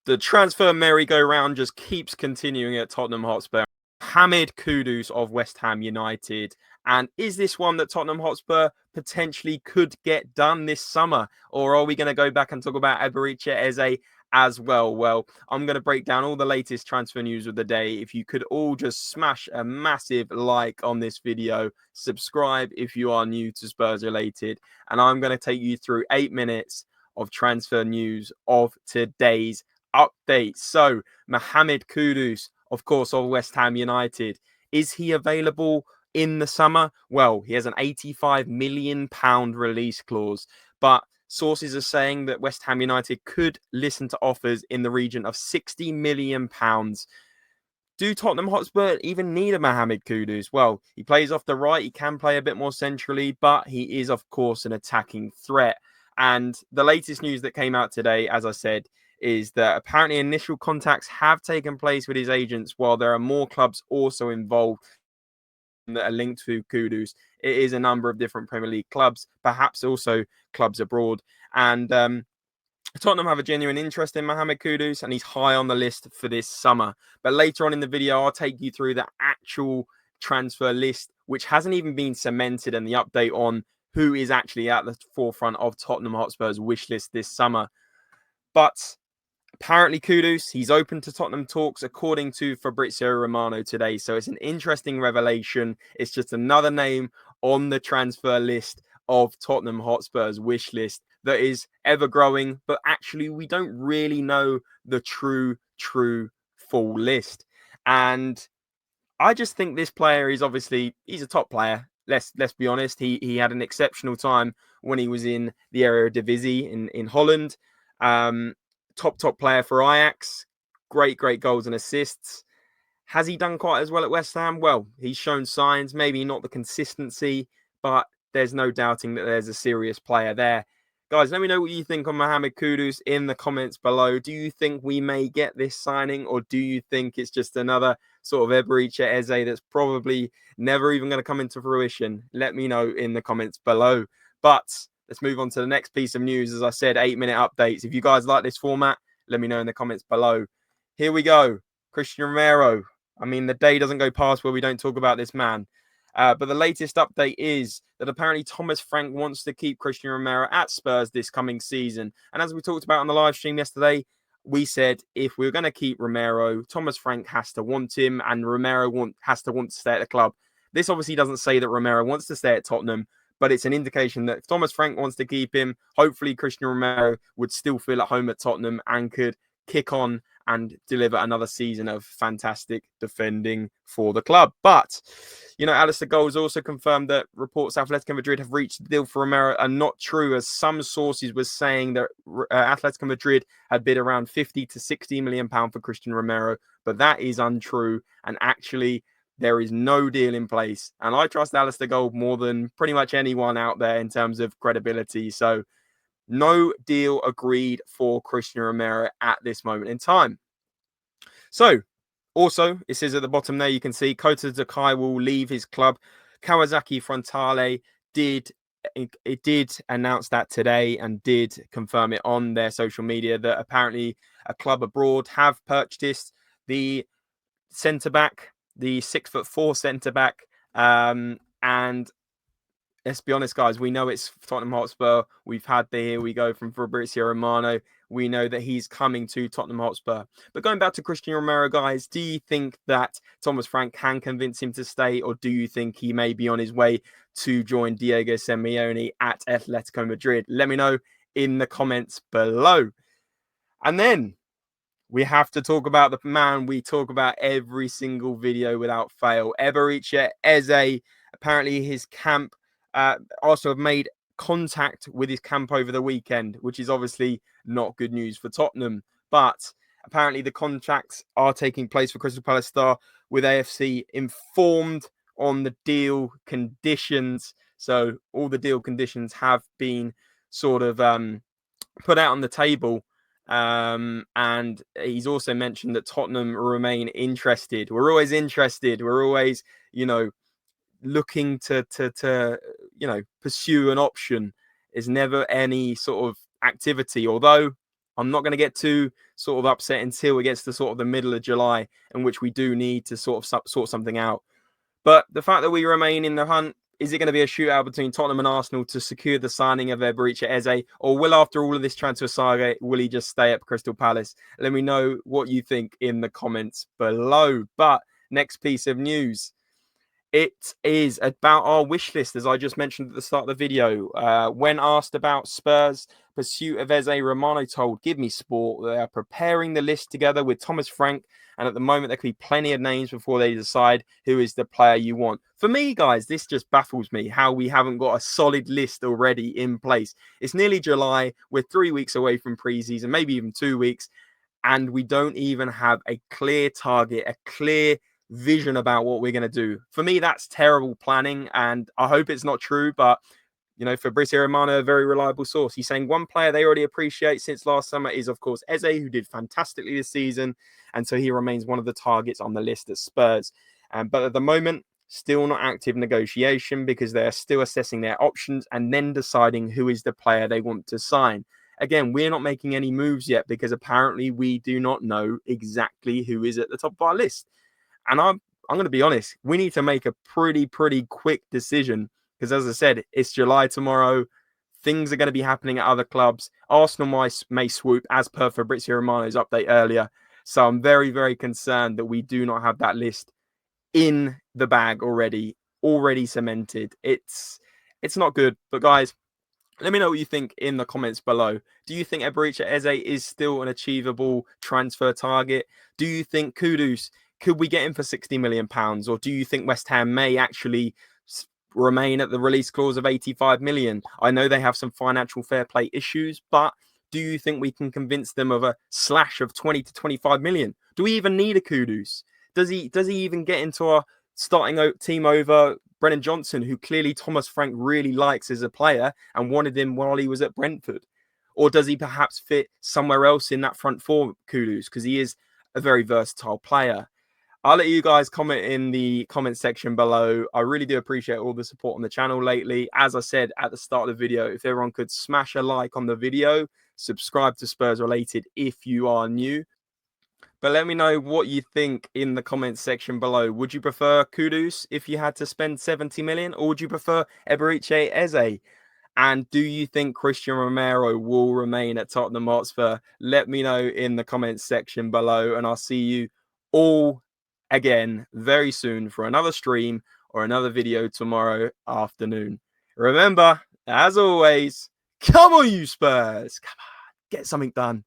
The transfer merry-go-round just keeps continuing at Tottenham Hotspur. Mohamed Kudus of West Ham United. And is this one that Tottenham Hotspur potentially could get done this summer? Or are we going to go back and talk about Eze as well? Well, I'm going to break down all the latest transfer news of the day. If you could all just smash a massive like on this video, subscribe if you are new to Spurs Related, and I'm going to take you through 8 minutes of transfer news of today's update. So, Mohamed Kudus, of course, of West Ham United. Is he available in the summer? Well, he has an £85 million release clause, but sources are saying that West Ham United could listen to offers in the region of £60 million. Do Tottenham Hotspur even need a Mohamed Kudus? Well, he plays off the right. He can play a bit more centrally, but he is, of course, an attacking threat. And the latest news that came out today, as I said, is that apparently initial contacts have taken place with his agents, while there are more clubs also involved that are linked to Kudus. It is a number of different Premier League clubs, perhaps also clubs abroad. And Tottenham have a genuine interest in Mohamed Kudus, and he's high on the list for this summer. But later on in the video, I'll take you through the actual transfer list, which hasn't even been cemented, and the update on who is actually at the forefront of Tottenham Hotspur's wish list this summer. But apparently, Kudus, he's open to Tottenham talks, according to Fabrizio Romano today. So it's an interesting revelation. It's just another name on the transfer list of Tottenham Hotspur's wish list that is ever growing. But actually, we don't really know the true full list. And I just think this player is obviously, he's a top player. Let's be honest. He had an exceptional time when he was in the Eredivisie in Holland. Top player for Ajax. Great goals and assists. Has he done quite as well at West Ham? Well, he's shown signs, maybe not the consistency, but there's no doubting that there's a serious player there. Guys, let me know what you think on Mohamed Kudus in the comments below. Do you think we may get this signing, or do you think it's just another sort of Eze that's probably never even going to come into fruition? Let me know in the comments below. But let's move on to the next piece of news. As I said, 8-minute updates. If you guys like this format, let me know in the comments below. Here we go. Christian Romero. I mean, the day doesn't go past where we don't talk about this man. But the latest update is that apparently Thomas Frank wants to keep Christian Romero at Spurs this coming season. And as we talked about on the live stream yesterday, we said if we're going to keep Romero, Thomas Frank has to want him, and Romero has to want to stay at the club. This obviously doesn't say that Romero wants to stay at Tottenham, but it's an indication that if Thomas Frank wants to keep him, hopefully Christian Romero would still feel at home at Tottenham and could kick on and deliver another season of fantastic defending for the club. But, you know, Alistair Gold also confirmed that reports Atletico Madrid have reached the deal for Romero are not true, as some sources were saying that Atletico Madrid had bid around 50 to 60 million pounds for Christian Romero, but that is untrue, and actually there is no deal in place. And I trust Alistair Gold more than pretty much anyone out there in terms of credibility. So no deal agreed for Christian Romero at this moment in time. So, also, it says at the bottom there, you can see Kota Zakai will leave his club. Kawasaki Frontale did announce that today and did confirm it on their social media that apparently a club abroad have purchased the centre-back, the 6'4" centre-back. And let's be honest, guys, we know it's Tottenham Hotspur. We've had the here we go from Fabrizio Romano. We know that he's coming to Tottenham Hotspur. But going back to Christian Romero, guys, do you think that Thomas Frank can convince him to stay, or do you think he may be on his way to join Diego Semenyo at Atletico Madrid? Let me know in the comments below. And then we have to talk about the man we talk about every single video without fail, Eze. Apparently his camp also have made contact with his camp over the weekend, which is obviously not good news for Tottenham. But apparently the contracts are taking place for Crystal Palace star, with AFC informed on the deal conditions. So all the deal conditions have been sort of put out on the table. And he's also mentioned that Tottenham remain interested. We're always interested. We're always, you know, looking to you know, pursue an option. Is never any sort of activity, although I'm not going to get too sort of upset until it gets to sort of the middle of July, in which we do need to sort of sort something out. But the fact that we remain in the hunt, is it going to be a shootout between Tottenham and Arsenal to secure the signing of Eberechi Eze? Or will, after all of this transfer saga, will he just stay at Crystal Palace? Let me know what you think in the comments below. But next piece of news. It is about our wish list, as I just mentioned at the start of the video. When asked about Spurs' pursuit of Eze, Romero told Give Me Sport they are preparing the list together with Thomas Frank, and at the moment there could be plenty of names before they decide who is the player you want. For me, guys, this just baffles me how we haven't got a solid list already in place. It's nearly July. We're 3 weeks away from pre-season, maybe even 2 weeks, and we don't even have a clear target, a clear vision about what we're going to do. For me, that's terrible planning, and I hope it's not true, but you know, Fabrizio Romano, a very reliable source. He's saying one player they already appreciate since last summer is, of course, Eze, who did fantastically this season, and so he remains one of the targets on the list at Spurs. But at the moment, still not active negotiation because they're still assessing their options and then deciding who is the player they want to sign. Again, we're not making any moves yet because apparently we do not know exactly who is at the top of our list. And I'm going to be honest, we need to make a pretty quick decision because, as I said, it's July tomorrow. Things are going to be happening at other clubs. Arsenal may swoop, as per Fabrizio Romano's update earlier. So I'm very concerned that we do not have that list in the bag already cemented. It's not good. But guys, let me know what you think in the comments below. Do you think Eberechi Eze is still an achievable transfer target? Do you think Kudus, could we get him for £60 million? Or do you think West Ham may actually remain at the release clause of 85 million? I know they have some financial fair play issues, but do you think we can convince them of a slash of 20 to 25 million? Do we even need a Kudus? Does he even get into our starting team over Brennan Johnson, who clearly Thomas Frank really likes as a player and wanted him while he was at Brentford? Or does he perhaps fit somewhere else in that front four, Kudus, because he is a very versatile player? I'll let you guys comment in the comment section below. I really do appreciate all the support on the channel lately. As I said at the start of the video, if everyone could smash a like on the video, subscribe to Spurs Related if you are new. But let me know what you think in the comments section below. Would you prefer Kudus if you had to spend 70 million, or would you prefer Eberechi Eze? And do you think Christian Romero will remain at Tottenham Hotspur? Let me know in the comments section below, and I'll see you all again very soon for another stream or another video tomorrow afternoon. Remember, as always, come on you Spurs, come on, get something done.